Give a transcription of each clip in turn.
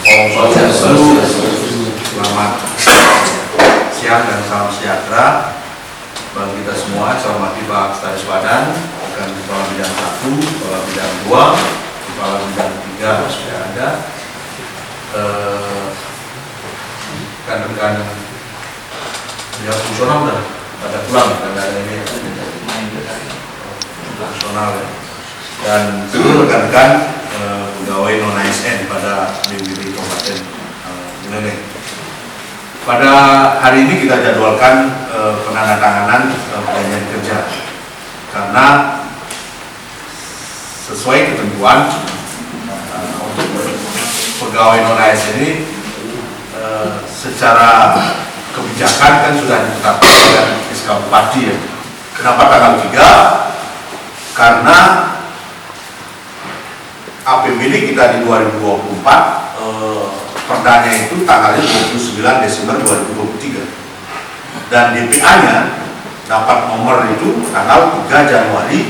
Om Swastiastu. Selamat siang dan salam sejahtera bagi kita semua. Saya hormati Pak Sekretaris Badan, rekan Kepala Bidang 1, Kepala Bidang 2, Kepala Bidang 3 sudah ada, rekan-rekan ya fungsional udah pada pulang karena ini fungsional ya, dan seluruh rekan-rekan pegawai non ASN pada BPD Kabupaten Buleleng. Pada hari ini kita jadwalkan penandatanganan perjanjian kerja karena sesuai ketentuan untuk pegawai non ASN ini secara kebijakan kan sudah ditetapkan oleh SK Bupati ya. Kenapa tanggal 3? Karena APBD kita di 2024 perdanya itu tanggalnya 29 Desember 2023 dan DPA-nya dapat nomor itu tanggal 3 Januari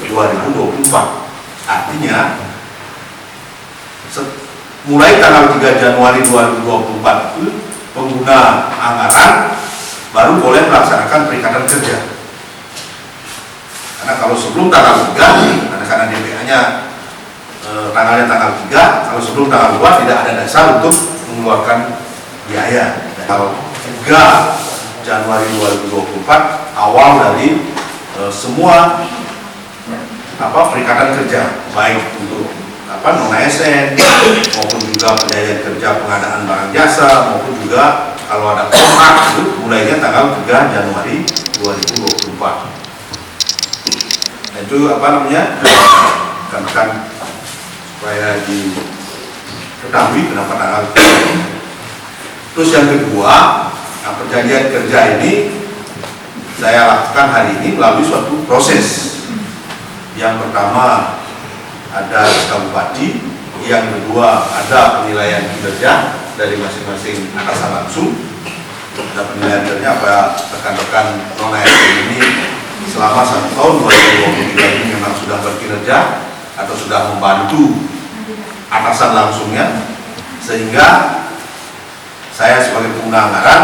2024. Artinya mulai tanggal 3 Januari 2024 itu pengguna anggaran baru boleh melaksanakan perikatan kerja. Karena kalau sebelum tanggal 3, karena DPA-nya tanggalnya tanggal 3, kalau sebelum tanggal 2 tidak ada dasar untuk mengeluarkan biaya. Tanggal 3 Januari 2024 awal dari semua perikatan kerja, baik untuk non ASN maupun juga perjanjian kerja pengadaan barang jasa maupun juga kalau ada kontrak itu mulainya tanggal 3 Januari 2024. Nah, itu kan supaya diketahui kenapa tanggal. Terus yang kedua, perjanjian kerja ini saya lakukan hari ini melalui suatu proses. Yang pertama ada SK Bupati, yang kedua ada penilaian kinerja dari masing-masing atasan langsung. Ada penilaian kinerja apa rekan-rekan non ASN ini selama 1 tahun 2023 ini memang sudah berkinerja atau sudah membantu atasan langsungnya, sehingga saya sebagai pengguna anggaran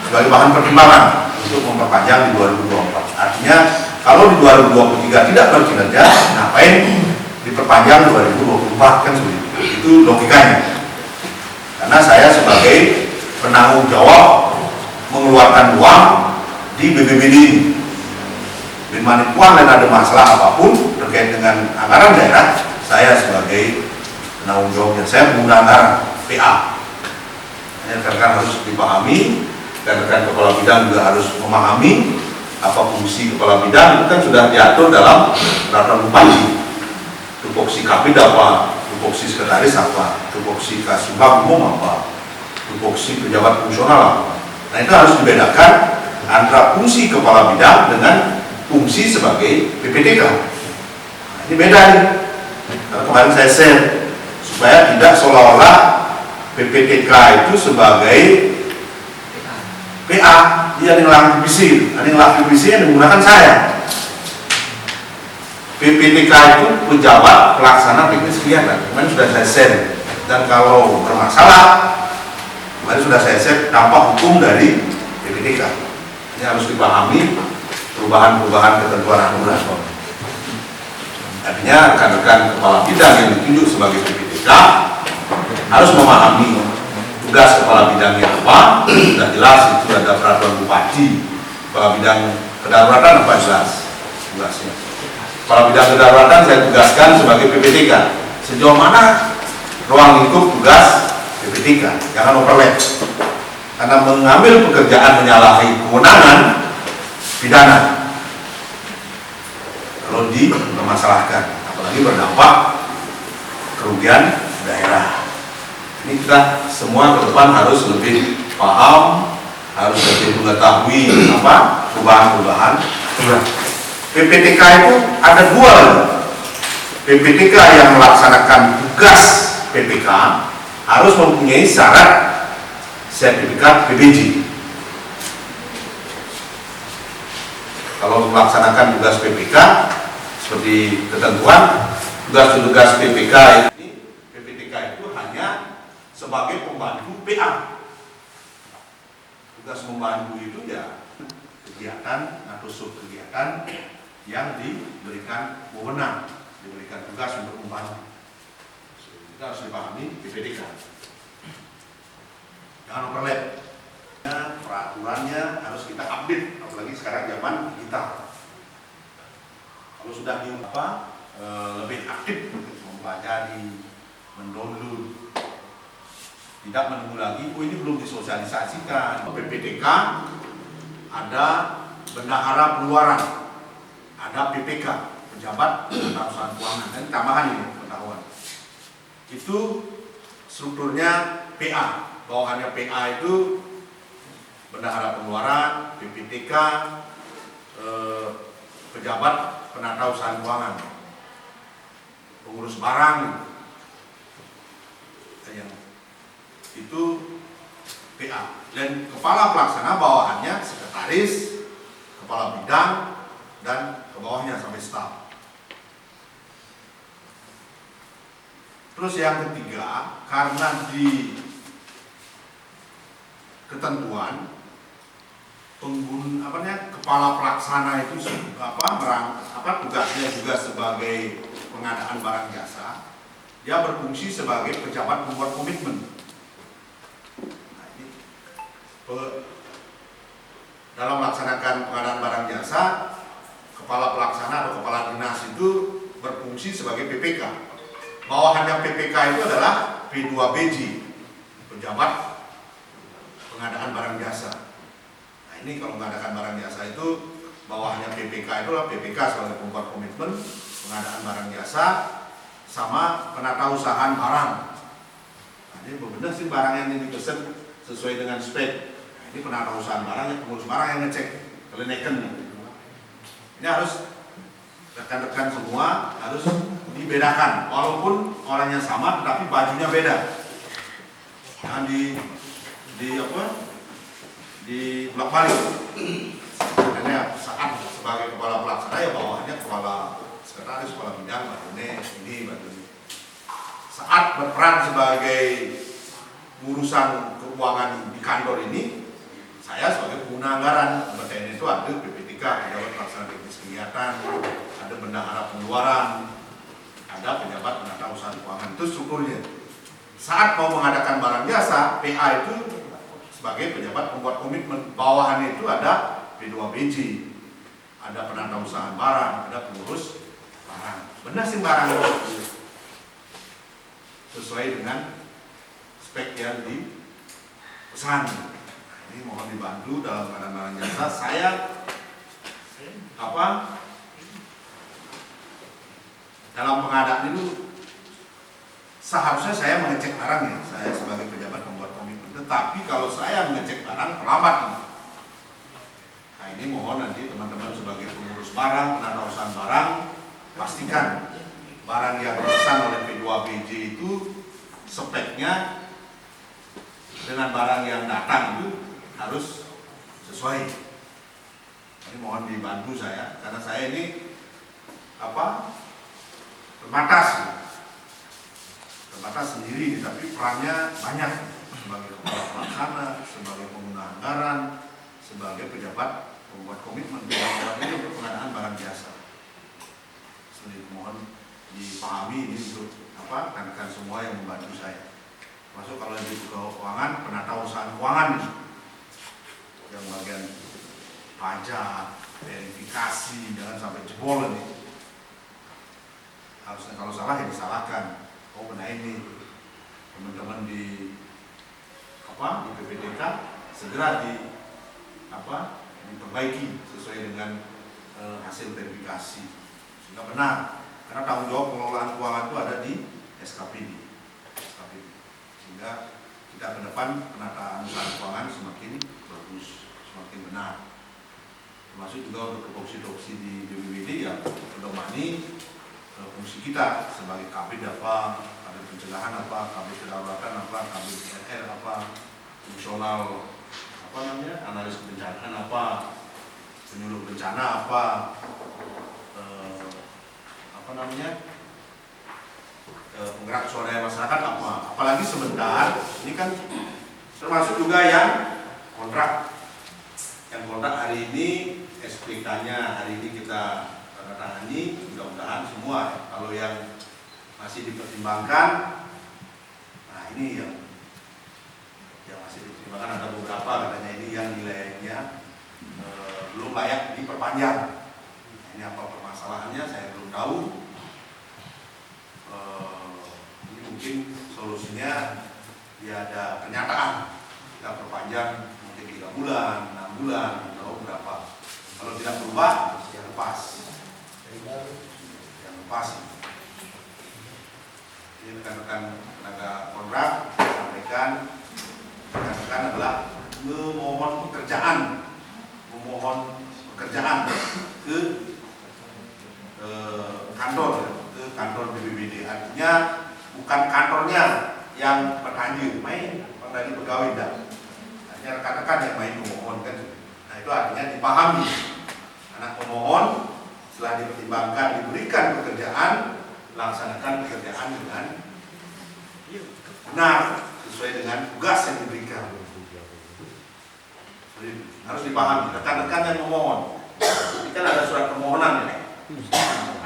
sebagai bahan pertimbangan untuk memperpanjang di 2024. Artinya kalau di 2023 tidak berkinerja, ngapain diperpanjang 2024, kan seperti itu. Itu logikanya. Karena saya sebagai penanggung jawab mengeluarkan uang di BPBD ini. Dimana uang dan ada masalah apapun terkait dengan anggaran daerah, saya sebagai penanggung jawabnya, saya pengguna anggaran PA. Rekan-rekan harus dipahami, dan rekan kepala bidang juga harus memahami apa fungsi kepala bidang. Itu kan sudah diatur dalam peraturan bupati. Tupoksi Kapid apa, tupoksi sekretaris apa, tupoksi kasubag umum apa, tupoksi pejabat fungsional apa. Nah, itu harus dibedakan antara fungsi kepala bidang dengan fungsi sebagai PPTK. Nah, ini beda nih. Karena kemarin saya share supaya tidak seolah-olah PPTK itu sebagai PA, dia yang lakukan PPC, yang digunakan saya. PPTK itu pejabat pelaksana teknis kegiatan. Kemarin sudah saya share, dan kalau bermasalah kemarin sudah saya share dampak hukum dari PPTK. Ini harus dipahami perubahan-perubahan ketentuan aturan. Artinya rekan-rekan kepala bidang yang ditunjuk sebagai PPTK harus memahami tugas kepala bidangnya apa. Sudah jelas itu ada peraturan bupati. Kepala bidang kedaruratan apa jelas tugasnya. Kepala bidang kedaruratan saya tugaskan sebagai PPTK. Sejauh mana ruang lingkup tugas PPTK, jangan overlap. Karena mengambil pekerjaan menyalahi kewenangan pidana kalau dipermasalahkan, apalagi berdampak kerugian daerah. Ini kita semua ke depan harus lebih paham, harus lebih mengetahui perubahan-perubahan. PPTK itu ada dua. PPTK yang melaksanakan tugas PPK harus mempunyai syarat sertifikat PBJ. Kalau melaksanakan tugas PPK seperti ketentuan tugas PPK ini, PPTK itu hanya sebagai pembantu PA. Tugas membantu itu ya kegiatan atau subkegiatan yang diberikan wewenang, diberikan tugas untuk membantu. Kita harus dipahami PPDK. Jangan overlap. Peraturannya harus kita update, apalagi sekarang zaman digital. Kalau sudah lebih aktif mempelajari, mendownload, tidak menunggu lagi, ini belum disosialisasikan. PPDK ada bendahara pengeluaran, ada PPK, pejabat pengurusan keuangan, dan tambahan ini pengetahuan. Itu strukturnya PA, bawahannya PA itu bendahara pengeluaran, PPTK, pejabat penata usaha keuangan, pengurus barang, itu PA. Dan kepala pelaksana bawahannya sekretaris, kepala bidang, dan ke bawahnya sampai staf. Terus yang ketiga, karena di ketentuan kepala pelaksana itu tugasnya juga sebagai pengadaan barang jasa, dia berfungsi sebagai pejabat pembuat komitmen. Nah, ini dalam melaksanakan pengadaan barang jasa, kepala pelaksana atau kepala dinas itu berfungsi sebagai PPK. Bawahannya PPK itu adalah P2BJ, pejabat pengadaan barang jasa. Nah, ini kalau mengadakan barang jasa itu bawahnya PPK itu adalah PPK sebagai pembuat komitmen, pengadaan barang jasa, sama penata usahaan barang. Nah, ini benar sih barang yang dipesan sesuai dengan spek. Nah, ini penata usahaan barang, yang pengurus barang yang ngecek, keleneken. Ini harus rekan-rekan semua harus dibedakan, walaupun orangnya sama, tetapi bajunya beda. Jangan di belak balik. Karena saat sebagai kepala pelaksana ya bawahannya kepala sekretaris, kepala bidang, ini. Saat berperan sebagai urusan keuangan di kantor ini, saya sebagai pengguna anggaran. BTN itu ada PPTK, pejabat pelaksana teknis kegiatan, ada bendahara pengeluaran, ada pejabat penata usaha keuangan. Itu strukturnya. Saat mau mengadakan barang jasa, PA itu sebagai pejabat pembuat komitmen. Bawahannya itu ada P2BJ, ada penata usaha barang, ada pengurus barang. Benar sih barang itu sesuai dengan spek yang dipesan. Ini mohon dibantu dalam pengadaan barang jasa. Saya dalam pengadaan itu seharusnya saya mengecek barang ya, saya sebagai pejabat pembuat komitmen. Tetapi kalau saya mengecek barang terlambat. Nah, ini mohon nanti teman-teman sebagai pengurus barang, penata usaha barang, pastikan barang yang dipesan oleh P2BJ itu speknya dengan barang yang datang itu harus sesuai. Ini mohon dibantu saya, karena saya ini terbatas sendiri, tapi perannya banyak sebagai kepala pelaksana, sebagai pengguna anggaran, sebagai pejabat pembuat komitmen ini untuk pengadaan barang jasa. Jadi mohon dipahami ini untuk rekan-rekan semua yang membantu saya. Masuk kalau di keuangan, penata usaha keuangan yang bagian pajak, verifikasi, jangan sampai jebol ini. Harusnya kalau salah ya disalahkan. Oh benar ini teman-teman di PPDK segera diperbaiki sesuai dengan hasil verifikasi sehingga benar, karena tanggung jawab pengelolaan keuangan itu ada di SKPD. Sehingga kita ke depan penataan usaha keuangan semakin bagus, semakin benar. Termasuk juga untuk tupoksi di BPBD yang mendomani fungsi kita sebagai kabin kabin pencegahan kabin kedaruratan kabin PNR fungsional analis kebencanaan penyuluh bencana penggerak swadaya masyarakat apa. Apalagi sebentar, ini kan termasuk juga yang kontrak. Yang kontrak hari ini SPK-nya hari ini kita tangani, mudah-mudahan semua. Kalau yang masih dipertimbangkan, nah ini yang masih dipertimbangkan ada beberapa, katanya ini yang nilainya belum layak diperpanjang. Nah, ini apa permasalahannya saya belum tahu. Ini mungkin solusinya dia ada pernyataan kita perpanjang mungkin 3 bulan, 6 bulan, atau berapa. Kalau tidak berubah ya lepas. Yang lepas. Ini rekan-rekan tenaga kontrak sampaikan, rekan-rekan adalah memohon pekerjaan ke kantor BPBD. Artinya bukan kantornya yang bertanya main dari pegawai dah. Artinya rekan-rekan yang main memohon kan. Nah itu artinya dipahami. Anak pemohon setelah dipertimbangkan diberikan pekerjaan, laksanakan pekerjaan dengan benar sesuai dengan tugas yang diberikan. Jadi, harus dipahami rekan-rekan yang memohon. Ini kan ada surat permohonan ya.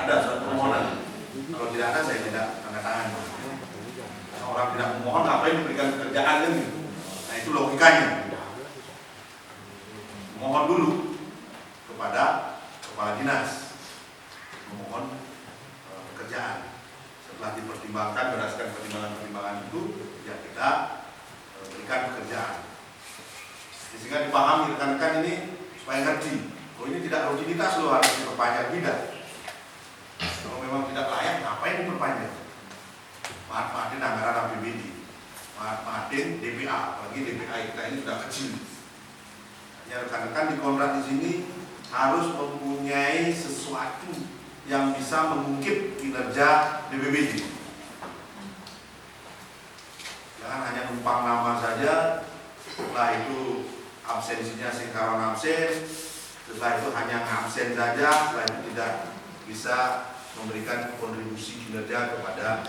Ada surat permohonan. Kalau tidak ada saya tidak tanda tangan. Karena orang tidak memohon ngapain diberikan pekerjaan kan gitu. Nah itu logikanya. Mohon dulu kepada kepala dinas memohon pekerjaan. Setelah dipertimbangkan berdasarkan pertimbangan-pertimbangan itu, ya kita berikan pekerjaan. Sehingga dipahami rekan-rekan ini supaya ngerti. Oh ini tidak rutinitas loh harus diperpanjang, tidak. Kalau memang tidak layak, ngapain diperpanjang? Manfaatin anggaran APBD, manfaatin DPA, apalagi DPA kita ini sudah kecil. Ya rekan-rekan di kontrak di sini harus mempunyai sesuatu yang bisa mengungkit kinerja BPBD. Jangan hanya numpang nama saja, setelah itu absensinya singkaran absen, setelah itu hanya absen saja, setelah itu tidak bisa memberikan kontribusi kinerja kepada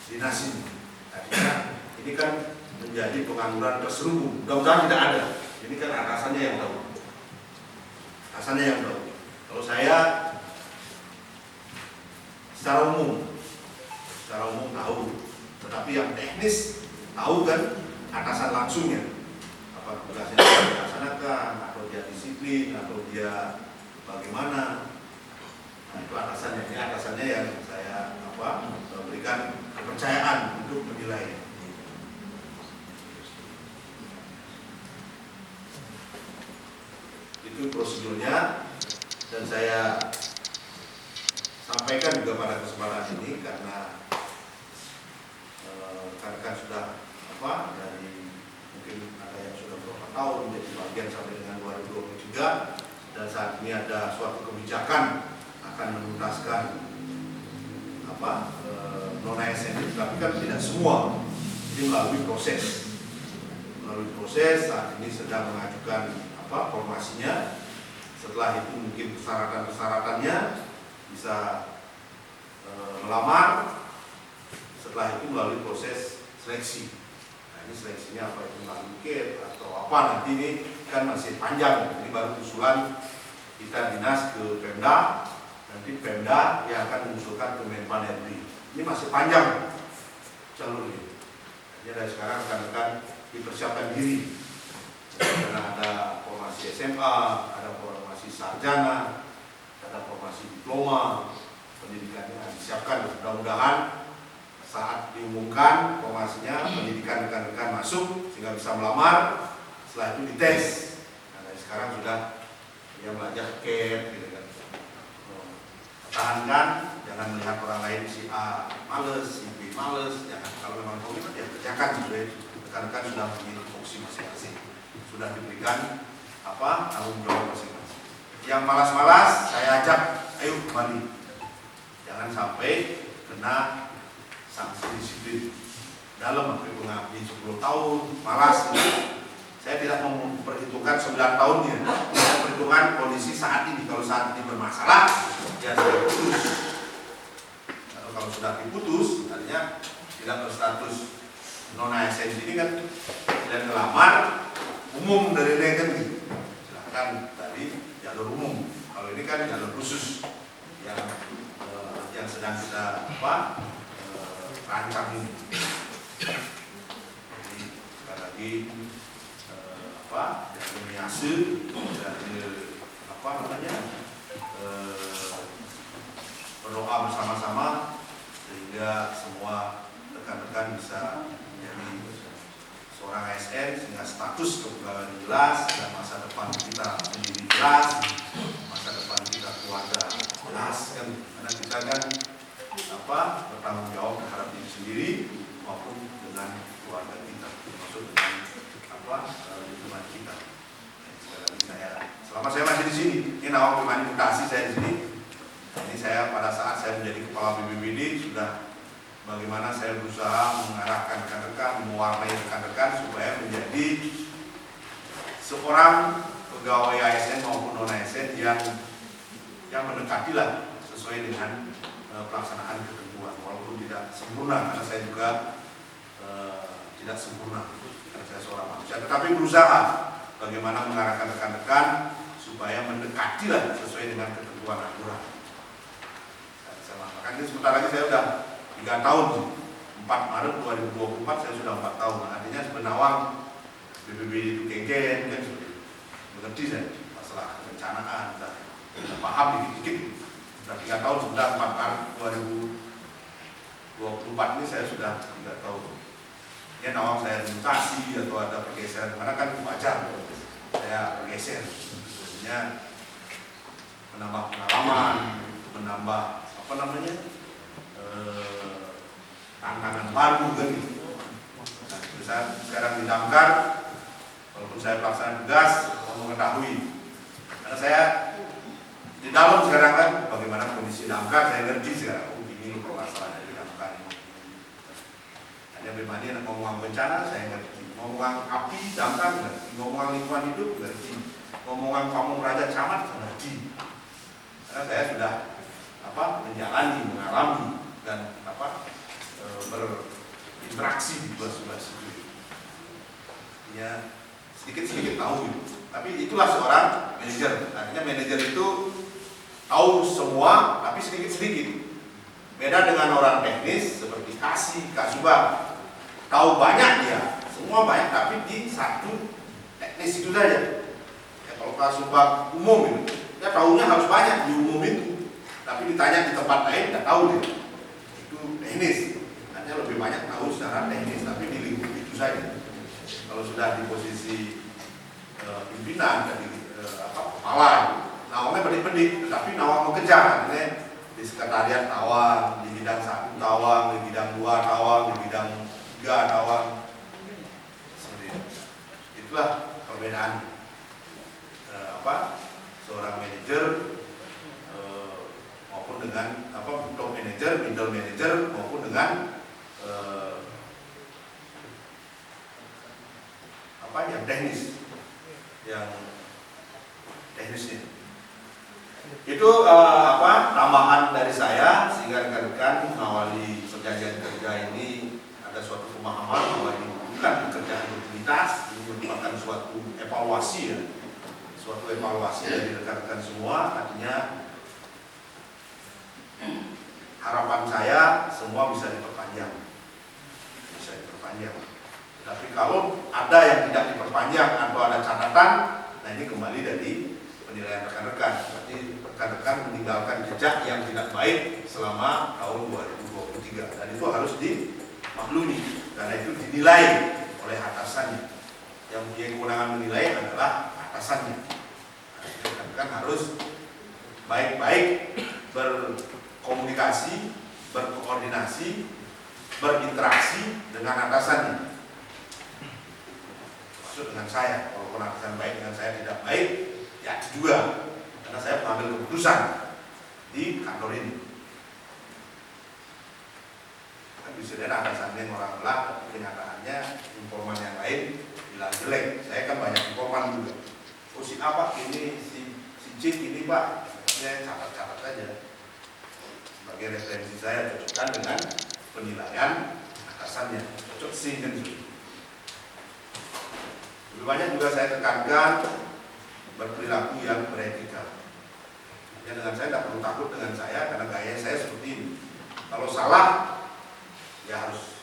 dinas ini. Artinya ini kan menjadi pengangguran terselubung. Mudah-mudahan tidak ada. Ini kan atasannya yang tahu. Atasannya yang tahu. Kalau saya secara umum tahu, tetapi yang teknis tahu kan atasan langsungnya. Apa tugasnya dilaksanakan, atau dia disiplin, atau dia bagaimana. Nah itu atasannya. Ini atasannya yang saya berikan kepercayaan untuk menilai. Itu prosedurnya, dan saya sampaikan juga pada kesempatan ini karena rekan-rekan sudah dari mungkin ada yang sudah beberapa tahun menjadi bagian sampai dengan 2023, dan saat ini ada suatu kebijakan akan menuntaskan non ASN, tapi kan tidak semua. Jadi melalui proses saat ini sedang mengajukan formasinya. Setelah itu mungkin persyaratan-persyaratannya bisa melamar. Setelah itu melalui proses seleksi. Nah ini seleksinya apa itu melalui KIT atau apa nanti ini kan masih panjang. Ini baru usulan kita dinas ke Pemda, nanti Pemda yang akan mengusulkan ke Menpan RI. Ini masih panjang jalurnya. Jadi dari sekarang rekan-rekan dipersiapkan diri. Karena ada formasi SMA, ada formasi sarjana, ada formasi diploma, pendidikannya disiapkan. Mudah-mudahan saat diumumkan formasinya, pendidikan rekan-rekan masuk sehingga bisa melamar. Setelah itu dites. Nah, dari sekarang sudah yang belajar KET, gitu kan. Pertahankan, jangan melihat orang lain si A males, si B males. Jangan, kalau memang komitmen ya kerjakan. Rekan-rekan sudah memiliki fungsi masing-masing. Sudah diberikan tanggung jawab masing-masing. Yang malas-malas saya ajak, ayo kembali. Jangan sampai kena sanksi disiplin. Dalam pengabdi 10 tahun, malas. Saya tidak memperhitungkan 9 tahunnya. Saya perhitungan kondisi saat ini. Kalau saat ini bermasalah, ya saya putus. kalau sudah diputus, artinya tidak berstatus non ASN ini kan dan ngelamar umum dari kan gitu. Silahkan tadi jalur umum. Kalau ini kan jalur khusus yang sedang kita rancang ini. Jadi sekali lagi dari Miase, dari berdoa bersama-sama sehingga semua rekan-rekan bisa menjadi seorang ASN sehingga status kepegawaian jelas dan masa depan kita menjadi jelas, masa depan kita keluarga jelas kan, karena kita kan bertanggung jawab terhadap diri sendiri maupun dengan keluarga kita, termasuk dengan lingkungan kita. Selama saya masih di sini, ini Nawang Bimani Mutasi saya di sini. Ini saya pada saat saya menjadi kepala BPBD sudah bagaimana saya berusaha mengarahkan rekan-rekan, mewarnai rekan-rekan supaya menjadi seorang pegawai ASN maupun non ASN yang mendekatilah sesuai dengan pelaksanaan ketentuan, walaupun tidak sempurna karena saya juga tidak sempurna karena saya seorang manusia, tetapi berusaha bagaimana mengarahkan rekan-rekan supaya mendekatilah sesuai dengan ketentuan aturan. Makanya sebentar lagi saya sudah 3 tahun, 4 Maret 2024 saya sudah 4 tahun. Artinya sebenarnya BPBD itu kengken kan mengerti saya masalah kebencanaan, sudah paham dikit-dikit. Sudah 3 tahun, sudah 4 Maret 2024 ini saya sudah 3 tahun. Ya Nawang saya mutasi atau ada pergeseran, karena kan wajar saya bergeser, maksudnya menambah pengalaman, menambah tantangan baru kan gitu. Nah, saya sekarang di Damkar, walaupun saya pelaksana tugas, mengetahui, karena saya di dalam sekarang kan bagaimana kondisi Damkar, saya ngerti sekarang. Ini permasalahan di Damkar. Hanya Bimani ngomong bencana, saya ngerti. Ngomong api, Damkar ngerti. Ngomong lingkungan hidup ngerti. Ngomong Pamung Praja Camat ngerti. Karena saya sudah menjalani, mengalami dan berinteraksi di dua situ. Ya sedikit-sedikit tahu gitu. Tapi itulah seorang manajer. Artinya manajer itu tahu semua tapi sedikit-sedikit. Beda dengan orang teknis seperti Kasubag. Tahu banyak dia, semua banyak tapi di satu teknis itu saja. Ya, kalau Kasubag umum itu, dia tahunya harus banyak di umum itu. Tapi ditanya di tempat lain tidak tahu dia. Itu teknis. Artinya lebih banyak tahu secara teknis, tapi di lingkup itu saja. Kalau sudah di posisi pimpinan dari kepala, Nawangnya pendik-pendik, tetapi Nawang mengejar. Artinya di sekretariat Tawang, di bidang 1 Tawang, di bidang 2 Tawang, di bidang 3 Tawang. Seperti itu. Itulah perbedaan seorang manajer maupun dengan top manager, middle manager maupun dengan yang teknis, yang teknisnya. Itu tambahan dari saya sehingga rekan-rekan mengawali perjanjian kerja ini ada suatu pemahaman bahwa ini bukan pekerjaan rutinitas, ini merupakan suatu evaluasi ya, suatu evaluasi dari rekan-rekan semua. Artinya harapan saya semua bisa diperpanjang. Tapi kalau ada yang tidak diperpanjang atau ada catatan, nah ini kembali dari penilaian rekan-rekan. Berarti rekan-rekan meninggalkan jejak yang tidak baik selama tahun 2023 dan itu harus dimaklumi karena itu dinilai oleh atasannya. Yang punya kewenangan menilai adalah atasannya. Rekan-rekan harus baik-baik berkomunikasi, berkoordinasi, berinteraksi dengan atasannya. Maksud dengan saya, walaupun atasan baik dengan saya tidak baik, ya juga karena saya mengambil keputusan di kantor ini. Kan bisa lihat atasannya orang belak, tapi kenyataannya informan yang lain bilang jelek. Saya kan banyak informan juga. Oh si apa ini, si Cik ini Pak, saya catat-catat aja. sebagai referensi saya, cocokkan dengan penilaian atasannya, cocok sih kan gitu. Lebih banyak juga saya tekankan berperilaku yang beretika. Ya, dengan saya tidak perlu takut dengan saya karena gaya saya seperti ini. Kalau salah, ya harus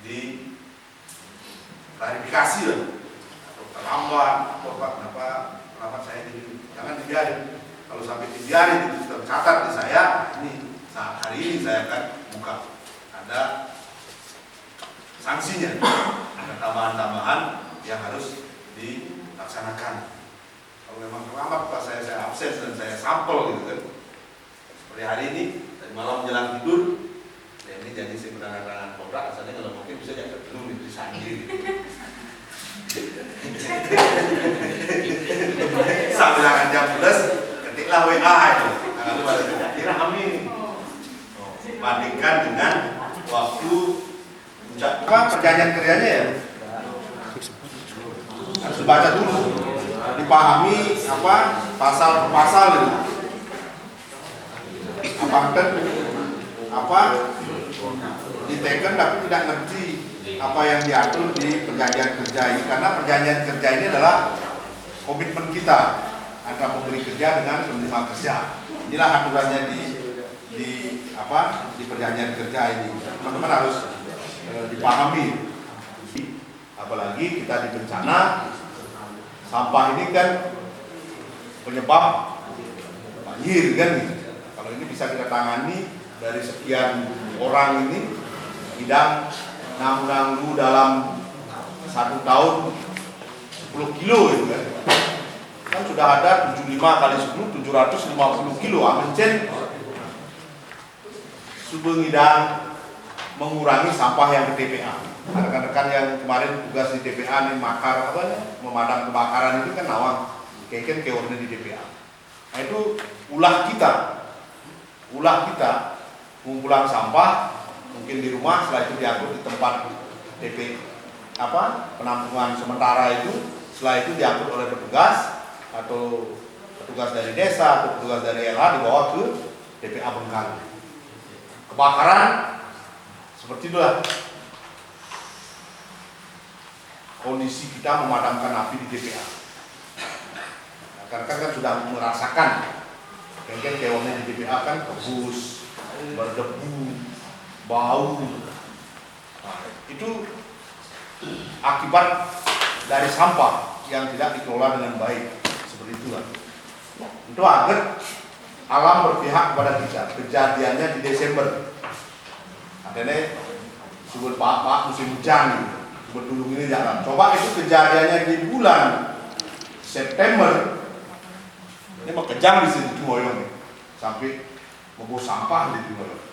diklarifikasi lah. Atau terlambat, atau kenapa saya ini, jangan dibiarin. Kalau sampai dibiarin itu tercatat di saya, ini saat hari ini saya akan buka ada sanksinya, ada tambahan-tambahan yang harus dilaksanakan. Kalau memang terlambat pas saya absen dan saya sampel gitu kan, seperti hari ini dari malam menjelang tidur, ya ini jadi sebenarnya kontrak, asalnya kalau mungkin bisa jadi dulu di sandi sambil akan jam 11 ketiklah WA itu, kalau pada kira amin. Bandingkan dengan waktu apa perjanjian kerjanya ya, harus dibaca dulu, dipahami apa pasal per pasal itu, apa diteken tapi tidak ngerti apa yang diatur di perjanjian kerja ini, karena perjanjian kerja ini adalah komitmen kita antara pemberi kerja dengan penerima kerja. Inilah aturannya di perjanjian kerja ini. Teman-teman harus dipahami. Apalagi kita di bencana, sampah ini kan penyebab banjir kan. Kalau ini bisa kita tangani dari sekian orang ini, bidang nanggu dalam 1 tahun 10 kilo itu kan sudah ada 75 kali 10 750 kilo amencen subengidang mengurangi sampah yang ke TPA. Rekan-rekan yang kemarin tugas di TPA nih makar memadam kebakaran itu kan nawang kayaknya keornya di TPA. Nah itu ulah kita pengumpulan sampah mungkin di rumah, setelah itu diangkut di tempat penampungan sementara itu, setelah itu diangkut oleh petugas atau petugas dari desa atau petugas dari LH dibawa ke TPA Bengkali. Kebakaran seperti itulah kondisi kita memadamkan api di TPA. Karena kan sudah merasakan mungkin kewannya di TPA kan kebus, berdebu, bau. Nah, itu akibat dari sampah yang tidak dikelola dengan baik, seperti itulah. Itu agar alam berpihak kepada kita. Kejadiannya di Desember, adanya subur pak musim hujan, berdulung ini jalan. Coba itu kejadiannya di bulan September, ini mau kejam di sini Cimoyong sampai membawa sampah di Cimoyong,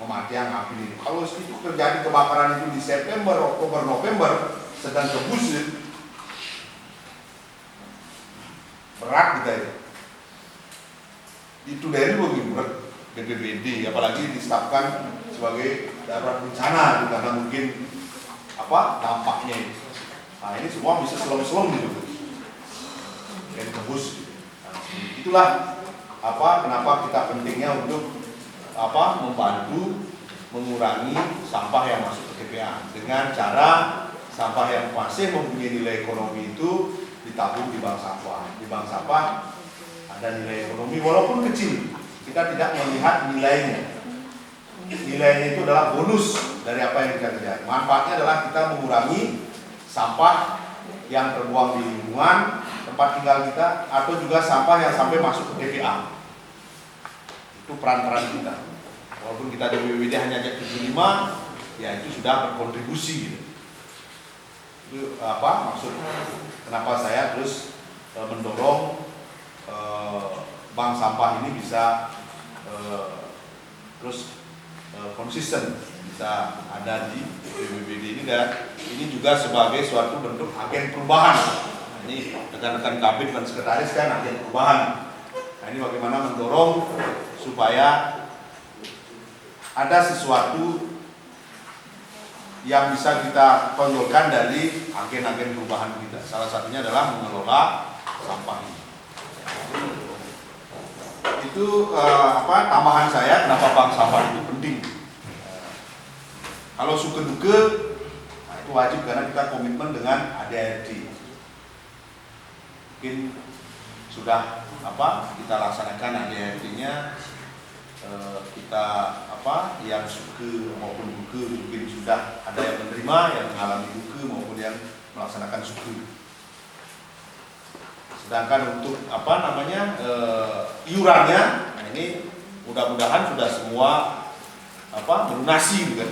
mematikan api ini. Kalau itu terjadi kebakaran itu di September, Oktober, November, sedang kebus, berat kita itu. Itu dari begini berat BPBD, apalagi ditetapkan sebagai darurat bencana, karena mungkin dampaknya ini. Nah ini semua bisa selom-selom gitu, yang kebus. Nah, itulah kenapa kita pentingnya untuk membantu mengurangi sampah yang masuk ke TPA dengan cara sampah yang masih mempunyai nilai ekonomi itu ditabung di bank sampah. Di bank sampah ada nilai ekonomi walaupun kecil, kita tidak melihat nilainya. Nilainya itu adalah bonus dari apa yang kita kerjakan. Manfaatnya adalah kita mengurangi sampah yang terbuang di lingkungan tempat tinggal kita, atau juga sampah yang sampai masuk ke TPA. Itu peran-peran kita. Walaupun kita di BPBD hanya 75, ya itu sudah berkontribusi gitu. Itu maksud kenapa saya terus mendorong bank sampah ini bisa terus konsisten, bisa ada di BPBD ini, dan ini juga sebagai suatu bentuk agen perubahan. Nah, ini rekan-rekan kabin dan sekretaris kan agen perubahan. Nah ini bagaimana mendorong supaya ada sesuatu yang bisa kita tonjolkan dari agen-agen perubahan kita. Salah satunya adalah mengelola sampah ini. Itu itu tambahan saya kenapa bank sampah itu penting. Kalau suka duka itu wajib karena kita komitmen dengan ADART. Mungkin sudah kita laksanakan ADART-nya, kita yang suka maupun duka mungkin sudah ada yang menerima, yang mengalami duka maupun yang melaksanakan suka. Sedangkan untuk iurannya, nah ini mudah-mudahan sudah semua melunasi, kan?